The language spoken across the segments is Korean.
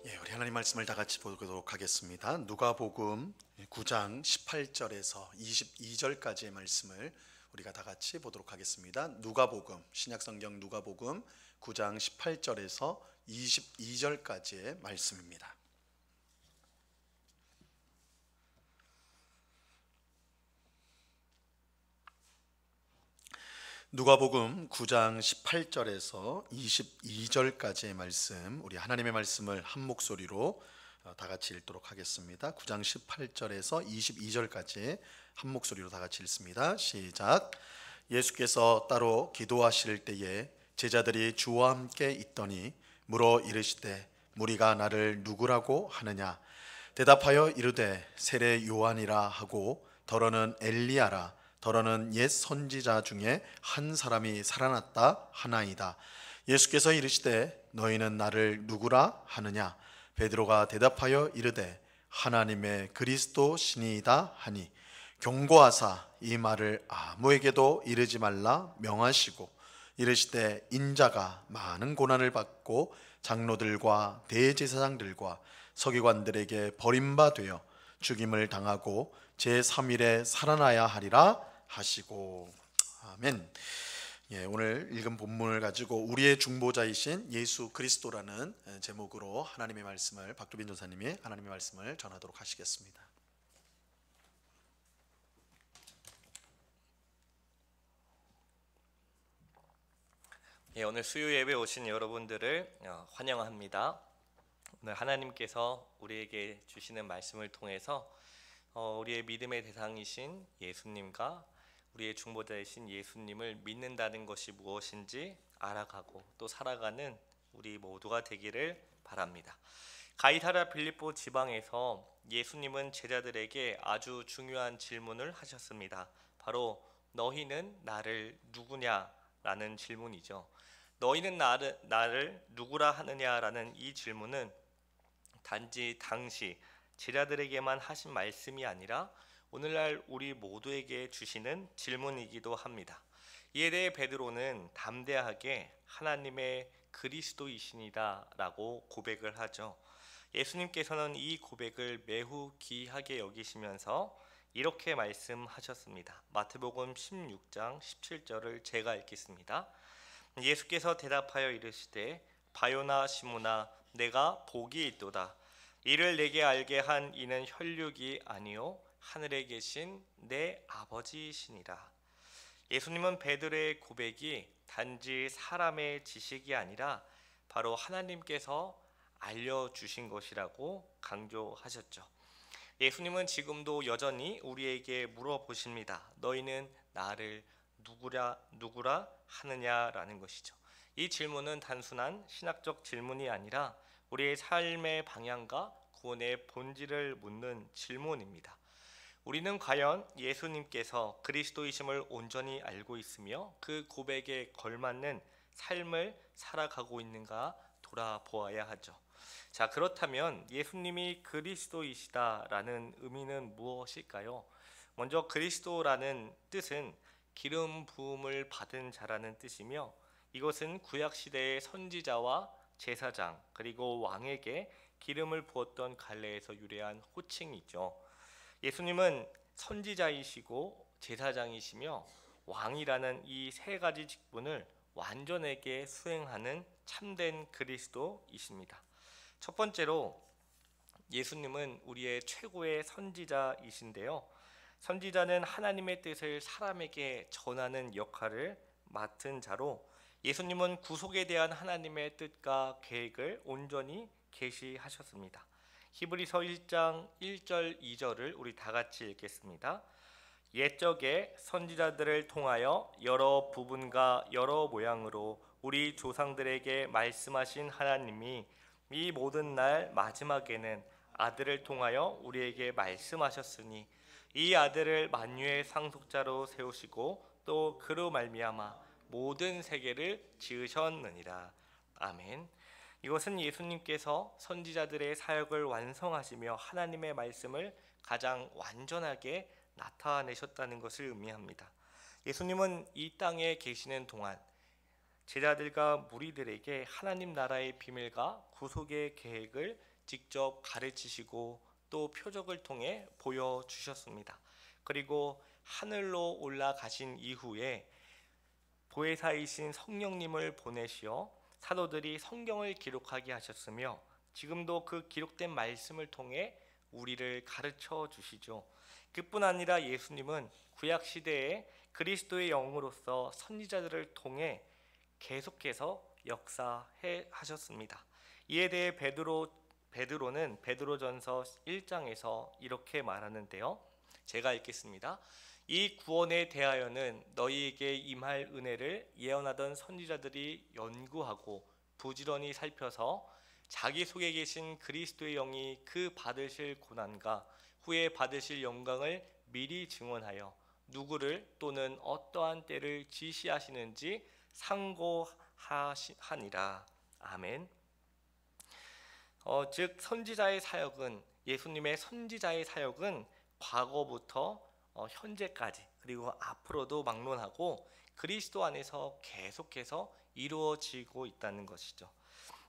우리 하나님 말씀을 다 같이 보도록 하겠습니다. 누가복음 9장 18절에서 22절까지의 말씀을 우리가 다 같이 보도록 하겠습니다. 누가복음, 신약성경 누가복음 9장 18절에서 22절까지의 말씀입니다. 누가복음 9장 18절에서 22절까지의 말씀, 우리 하나님의 말씀을 한 목소리로 다 같이 읽도록 하겠습니다. 9장 18절에서 22절까지 한 목소리로 다 같이 읽습니다. 시작. 예수께서 따로 기도하실 때에 제자들이 주와 함께 있더니 물어 이르시되 무리가 나를 누구라고 하느냐? 대답하여 이르되 세례 요한이라 하고 더러는 엘리야라, 더러는 옛 선지자 중에 한 사람이 살아났다 하나이다. 예수께서 이르시되 너희는 나를 누구라 하느냐? 베드로가 대답하여 이르되 하나님의 그리스도 신이다 하니 경고하사 이 말을 아무에게도 이르지 말라 명하시고 이르시되 인자가 많은 고난을 받고 장로들과 대제사장들과 서기관들에게 버림받되어 죽임을 당하고 제3일에 살아나야 하리라 하시고. 아멘. 오늘 읽은 본문을 가지고 우리의 중보자이신 예수 그리스도라는 제목으로 하나님의 말씀을, 박두빈 전사님이 하나님의 말씀을 전하도록 하시겠습니다. 오늘 수요 예배 오신 여러분들을 환영합니다. 오늘 하나님께서 우리에게 주시는 말씀을 통해서 우리의 믿음의 대상이신 예수님과 우리의 중보자이신 예수님을 믿는다는 것이 무엇인지 알아가고 또 살아가는 우리 모두가 되기를 바랍니다. 가이사랴 빌립보 지방에서 예수님은 제자들에게 아주 중요한 질문을 하셨습니다. 바로 너희는 나를 누구냐라는 질문이죠. 너희는 나를 누구라 하느냐라는 이 질문은 단지 당시 제자들에게만 하신 말씀이 아니라 오늘날 우리 모두에게 주시는 질문이기도 합니다. 이에 대해 베드로는 담대하게 하나님의 그리스도이시니다 라고 고백을 하죠. 예수님께서는 이 고백을 매우 귀하게 여기시면서 이렇게 말씀하셨습니다. 마태복음 16장 17절을 제가 읽겠습니다. 예수께서 대답하여 이르시되 바요나 시므나 내가 복이 있도다. 이를 내게 알게 한 이는 혈육이 아니요 하늘에 계신 내 아버지시니라. 예수님은 베드로의 고백이 단지 사람의 지식이 아니라 바로 하나님께서 알려주신 것이라고 강조하셨죠. 예수님은 지금도 여전히 우리에게 물어보십니다. 너희는 나를 누구라 하느냐라는 것이죠. 이 질문은 단순한 신학적 질문이 아니라 우리의 삶의 방향과 구원의 본질을 묻는 질문입니다. 우리는 과연 예수님께서 그리스도이심을 온전히 알고 있으며 그 고백에 걸맞는 삶을 살아가고 있는가 돌아보아야 하죠. 자, 그렇다면 예수님이 그리스도이시다라는 의미는 무엇일까요? 먼저 그리스도라는 뜻은 기름 부음을 받은 자라는 뜻이며 이것은 구약시대의 선지자와 제사장 그리고 왕에게 기름을 부었던 갈래에서 유래한 호칭이죠. 예수님은 선지자이시고 제사장이시며 왕이라는 이 세 가지 직분을 완전하게 수행하는 참된 그리스도이십니다. 첫 번째로 예수님은 우리의 최고의 선지자이신데요. 선지자는 하나님의 뜻을 사람에게 전하는 역할을 맡은 자로 예수님은 구속에 대한 하나님의 뜻과 계획을 온전히 계시하셨습니다. 히브리서 1장 1절 2절을 우리 다 같이 읽겠습니다. 옛적에 선지자들을 통하여 여러 부분과 여러 모양으로 우리 조상들에게 말씀하신 하나님이 이 모든 날 마지막에는 아들을 통하여 우리에게 말씀하셨으니 이 아들을 만유의 상속자로 세우시고 또 그로 말미암아 모든 세계를 지으셨느니라. 아멘. 이것은 예수님께서 선지자들의 사역을 완성하시며 하나님의 말씀을 가장 완전하게 나타내셨다는 것을 의미합니다. 예수님은 이 땅에 계시는 동안 제자들과 무리들에게 하나님 나라의 비밀과 구속의 계획을 직접 가르치시고 또 표적을 통해 보여주셨습니다. 그리고 하늘로 올라가신 이후에 보혜사이신 성령님을 보내시어 사도들이 성경을 기록하게 하셨으며 지금도 그 기록된 말씀을 통해 우리를 가르쳐 주시죠. 그뿐 아니라 예수님은 구약 시대에 그리스도의 영으로서 선지자들을 통해 계속해서 역사해 하셨습니다. 이에 대해 베드로는 베드로전서 1장에서 이렇게 말하는데요. 제가 읽겠습니다. 이 구원에 대하여는 너희에게 임할 은혜를 예언하던 선지자들이 연구하고 부지런히 살펴서 자기 속에 계신 그리스도의 영이 그 받으실 고난과 후에 받으실 영광을 미리 증언하여 누구를 또는 어떠한 때를 지시하시는지 상고하니라. 아멘. 즉 선지자의 사역은 예수님의 선지자의 사역은 과거부터 현재까지 그리고 앞으로도 막론하고 그리스도 안에서 계속해서 이루어지고 있다는 것이죠.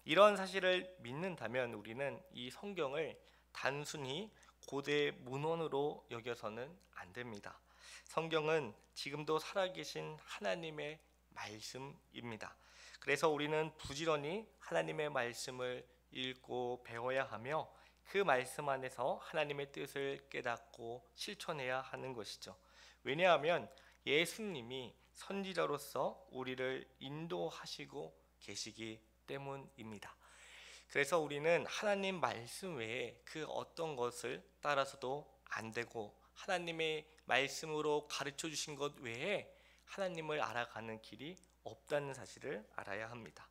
이런 사실을 믿는다면 우리는 이 성경을 단순히 고대 문헌으로 여겨서는 안 됩니다. 성경은 지금도 살아계신 하나님의 말씀입니다. 그래서 우리는 부지런히 하나님의 말씀을 읽고 배워야 하며 그 말씀 안에서 하나님의 뜻을 깨닫고 실천해야 하는 것이죠. 왜냐하면 예수님이 선지자로서 우리를 인도하시고 계시기 때문입니다. 그래서 우리는 하나님 말씀 외에 그 어떤 것을 따라서도 안 되고 하나님의 말씀으로 가르쳐 주신 것 외에 하나님을 알아가는 길이 없다는 사실을 알아야 합니다.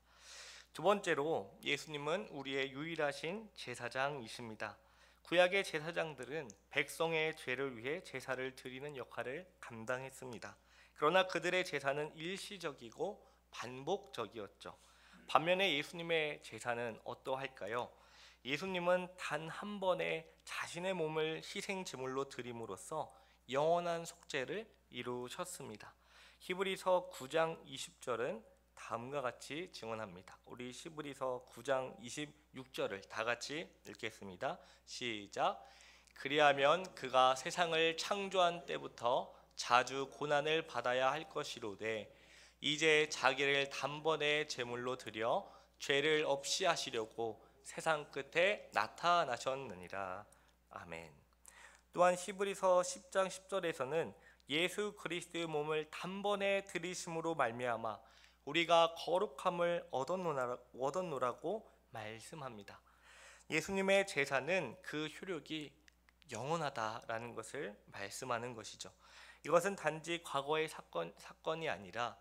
두 번째로 예수님은 우리의 유일하신 제사장이십니다. 구약의 제사장들은 백성의 죄를 위해 제사를 드리는 역할을 감당했습니다. 그러나 그들의 제사는 일시적이고 반복적이었죠. 반면에 예수님의 제사는 어떠할까요? 예수님은 단 한 번에 자신의 몸을 희생 제물로 드림으로써 영원한 속죄를 이루셨습니다. 히브리서 9장 20절은 다음과 같이 증언합니다. 우리 히브리서 9장 26절을 다 같이 읽겠습니다. 시작. 그리하면 그가 세상을 창조한 때부터 자주 고난을 받아야 할 것이로되 이제 자기를 단번에 제물로 드려 죄를 없이 하시려고 세상 끝에 나타나셨느니라. 아멘. 또한 히브리서 10장 10절에서는 예수 그리스도의 몸을 단번에 드리심으로 말미암아 우리가 거룩함을 얻었노라고 말씀합니다. 예수님의 제사는 그 효력이 영원하다라는 것을 말씀하는 것이죠. 이것은 단지 과거의 사건이 아니라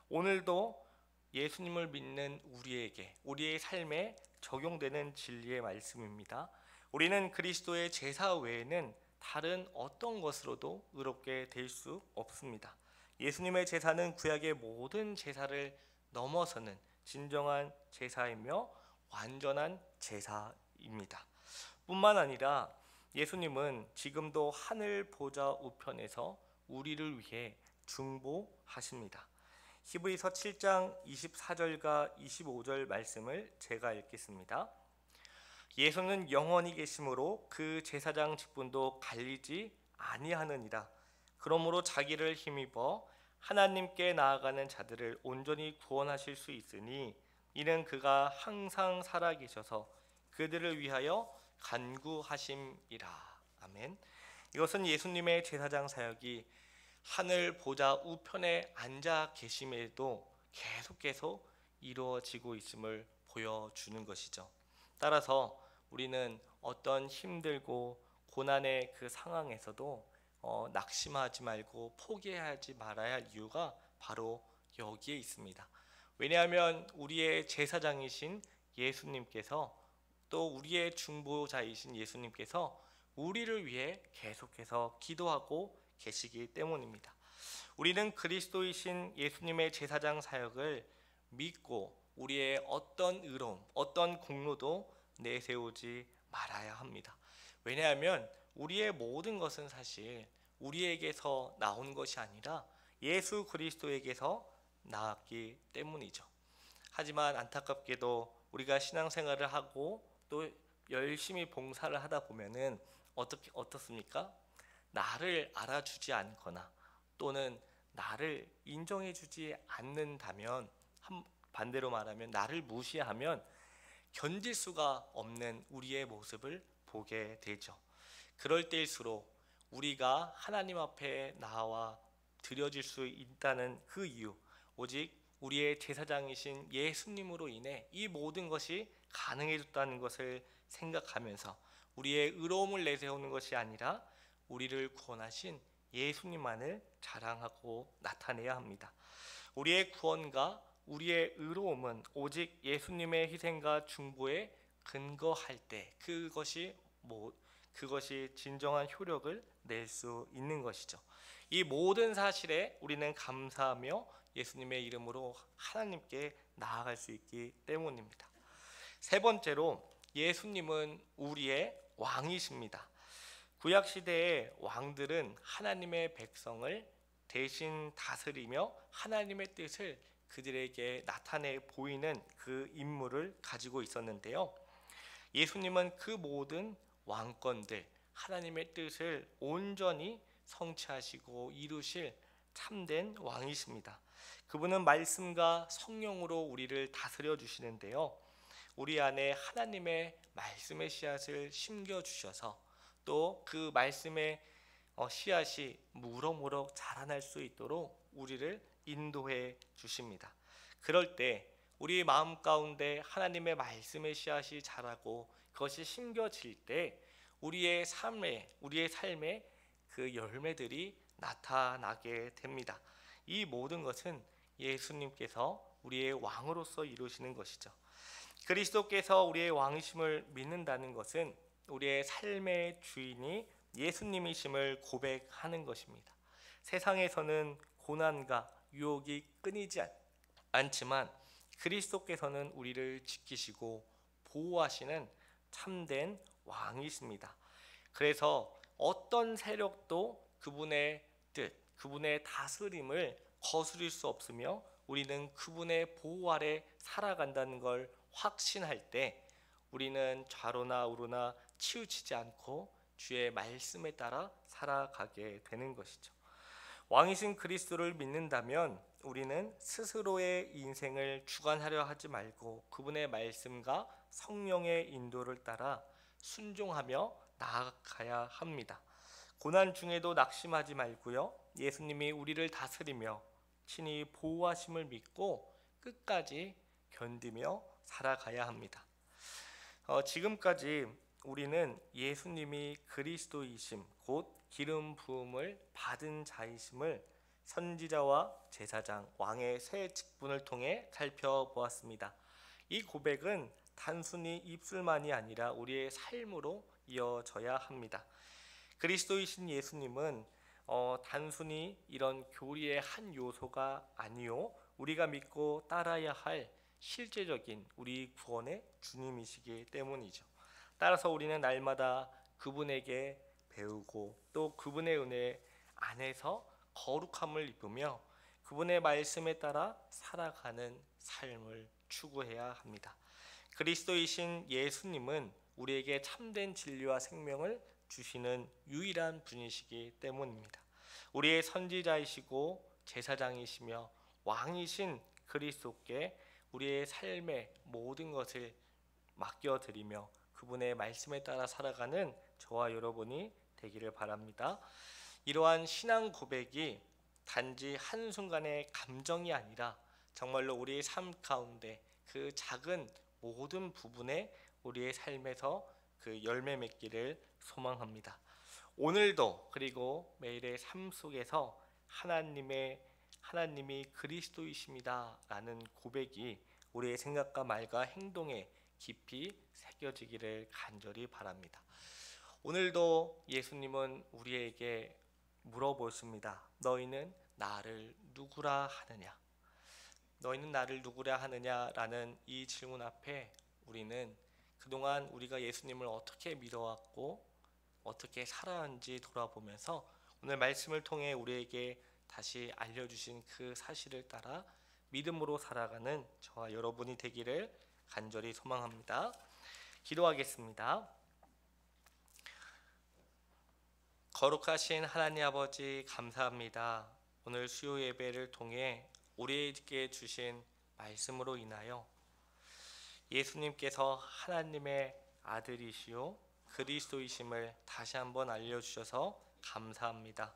오늘도 예수님을 믿는 우리에게 우리의 삶에 적용되는 진리의 말씀입니다. 우리는 그리스도의 제사 외에는 다른 어떤 것으로도 의롭게 될 수 없습니다. 예수님의 제사는 구약의 모든 제사를 넘어서는 진정한 제사이며 완전한 제사입니다. 뿐만 아니라 예수님은 지금도 하늘 보좌 우편에서 우리를 위해 중보하십니다. 히브리서 7장 24절과 25절 말씀을 제가 읽겠습니다. 예수는 영원히 계심으로 그 제사장 직분도 갈리지 아니하느니라. 그러므로 자기를 힘입어 하나님께 나아가는 자들을 온전히 구원하실 수 있으니 이는 그가 항상 살아계셔서 그들을 위하여 간구하심이라. 아멘. 이것은 예수님의 제사장 사역이 하늘 보좌 우편에 앉아 계심에도 계속해서 이루어지고 있음을 보여주는 것이죠. 따라서 우리는 어떤 힘들고 고난의 그 상황에서도 낙심하지 말고 포기하지 말아야 할 이유가 바로 여기에 있습니다. 왜냐하면 우리의 제사장이신 예수님께서 또 우리의 중보자이신 예수님께서 우리를 위해 계속해서 기도하고 계시기 때문입니다. 우리는 그리스도이신 예수님의 제사장 사역을 믿고 우리의 어떤 의로움, 어떤 공로도 내세우지 말아야 합니다. 왜냐하면 우리의 모든 것은 사실 우리에게서 나온 것이 아니라 예수 그리스도에게서 나왔기 때문이죠. 하지만 안타깝게도 우리가 신앙생활을 하고 또 열심히 봉사를 하다 보면은 어떻습니까? 나를 알아주지 않거나 또는 나를 인정해주지 않는다면, 반대로 말하면 나를 무시하면 견딜 수가 없는 우리의 모습을 보게 되죠. 그럴 때일수록 우리가 하나님 앞에 나와 드려질 수 있다는 그 이유, 오직 우리의 제사장이신 예수님으로 인해 이 모든 것이 가능해졌다는 것을 생각하면서 우리의 의로움을 내세우는 것이 아니라 우리를 구원하신 예수님만을 자랑하고 나타내야 합니다. 우리의 구원과 우리의 의로움은 오직 예수님의 희생과 중보에 근거할 때 그것이 진정한 효력을 낼 수 있는 것이죠. 이 모든 사실에 우리는 감사하며 예수님의 이름으로 하나님께 나아갈 수 있기 때문입니다. 세 번째로, 예수님은 우리의 왕이십니다. 구약 시대의 왕들은 하나님의 백성을 대신 다스리며 하나님의 뜻을 그들에게 나타내 보이는 그 임무를 가지고 있었는데요. 예수님은 그 모든 왕권들, 하나님의 뜻을 온전히 성취하시고 이루실 참된 왕이십니다. 그분은 말씀과 성령으로 우리를 다스려 주시는데요. 우리 안에 하나님의 말씀의 씨앗을 심겨 주셔서 또 그 말씀의 씨앗이 무럭무럭 자라날 수 있도록 우리를 인도해 주십니다. 그럴 때 우리 마음 가운데 하나님의 말씀의 씨앗이 자라고 그것이 심겨질 때 우리의 삶에 그 열매들이 나타나게 됩니다. 이 모든 것은 예수님께서 우리의 왕으로서 이루시는 것이죠. 그리스도께서 우리의 왕이심을 믿는다는 것은 우리의 삶의 주인이 예수님이심을 고백하는 것입니다. 세상에서는 고난과 유혹이 끊이지 않지만 그리스도께서는 우리를 지키시고 보호하시는 참된 왕이십니다. 그래서 어떤 세력도 그분의 뜻, 그분의 다스림을 거스릴 수 없으며 우리는 그분의 보호 아래 살아간다는 걸 확신할 때 우리는 좌로나 우로나 치우치지 않고 주의 말씀에 따라 살아가게 되는 것이죠. 왕이신 그리스도를 믿는다면 우리는 스스로의 인생을 주관하려 하지 말고 그분의 말씀과 성령의 인도를 따라 순종하며 나아가야 합니다. 고난 중에도 낙심하지 말고요. 예수님이 우리를 다스리며 친히 보호하심을 믿고 끝까지 견디며 살아가야 합니다. 지금까지 우리는 예수님이 그리스도이심 곧 기름 부음을 받은 자이심을 선지자와 제사장, 왕의 세 직분을 통해 살펴보았습니다. 이 고백은 단순히 입술만이 아니라 우리의 삶으로 이어져야 합니다. 그리스도이신 예수님은 단순히 이런 교리의 한 요소가 아니요 우리가 믿고 따라야 할 실제적인 우리 구원의 주님이시기 때문이죠. 따라서 우리는 날마다 그분에게 배우고 또 그분의 은혜 안에서 거룩함을 입으며 그분의 말씀에 따라 살아가는 삶을 추구해야 합니다. 그리스도이신 예수님은 우리에게 참된 진리와 생명을 주시는 유일한 분이시기 때문입니다. 우리의 선지자이시고 제사장이시며 왕이신 그리스도께 우리의 삶의 모든 것을 맡겨드리며 그분의 말씀에 따라 살아가는 저와 여러분이 되기를 바랍니다. 이러한 신앙 고백이 단지 한순간의 감정이 아니라 정말로 우리의 삶 가운데 그 작은 모든 부분에 우리의 삶에서 그 열매 맺기를 소망합니다. 오늘도 그리고 매일의 삶 속에서 하나님이 그리스도이십니다 라는 고백이 우리의 생각과 말과 행동에 깊이 새겨지기를 간절히 바랍니다. 오늘도 예수님은 우리에게 물어보십니다. 너희는 나를 누구라 하느냐? 너희는 나를 누구라 하느냐라는 이 질문 앞에 우리는 그동안 우리가 예수님을 어떻게 믿어왔고 어떻게 살아왔는지 돌아보면서 오늘 말씀을 통해 우리에게 다시 알려주신 그 사실을 따라 믿음으로 살아가는 저와 여러분이 되기를 간절히 소망합니다. 기도하겠습니다. 거룩하신 하나님 아버지, 감사합니다. 오늘 수요 예배를 통해 우리에게 주신 말씀으로 인하여 예수님께서 하나님의 아들이시요 그리스도이심을 다시 한번 알려주셔서 감사합니다.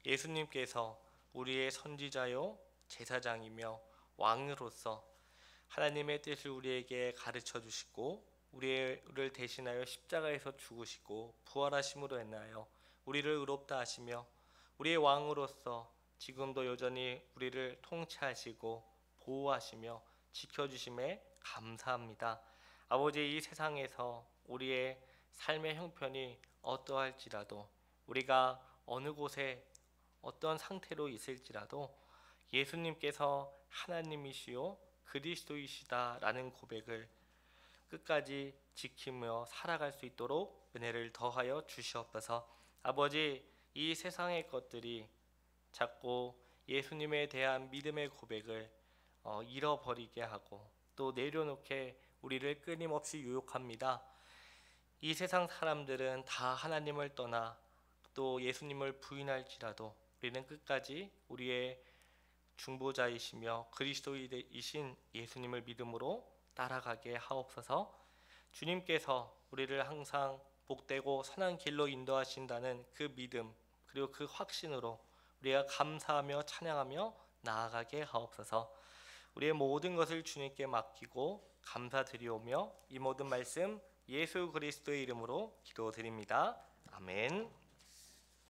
예수님께서 우리의 선지자요 제사장이며 왕으로서 하나님의 뜻을 우리에게 가르쳐 주시고 우리를 대신하여 십자가에서 죽으시고 부활하심으로 인하여 우리를 의롭다 하시며 우리의 왕으로서 지금도 여전히 우리를 통치하시고 보호하시며 지켜주심에 감사합니다. 아버지, 이 세상에서 우리의 삶의 형편이 어떠할지라도 우리가 어느 곳에 어떤 상태로 있을지라도 예수님께서 하나님이시요 그리스도이시다라는 고백을 끝까지 지키며 살아갈 수 있도록 은혜를 더하여 주시옵소서. 아버지, 이 세상의 것들이 자꾸 예수님에 대한 믿음의 고백을 잃어버리게 하고 또 내려놓게 우리를 끊임없이 유혹합니다. 이 세상 사람들은 다 하나님을 떠나 또 예수님을 부인할지라도 우리는 끝까지 우리의 중보자이시며 그리스도이신 예수님을 믿음으로 따라가게 하옵소서. 주님께서 우리를 항상 복되고 선한 길로 인도하신다는 그 믿음 그리고 그 확신으로 우리가 감사하며 찬양하며 나아가게 하옵소서. 우리의 모든 것을 주님께 맡기고 감사드리오며 이 모든 말씀 예수 그리스도의 이름으로 기도드립니다. 아멘.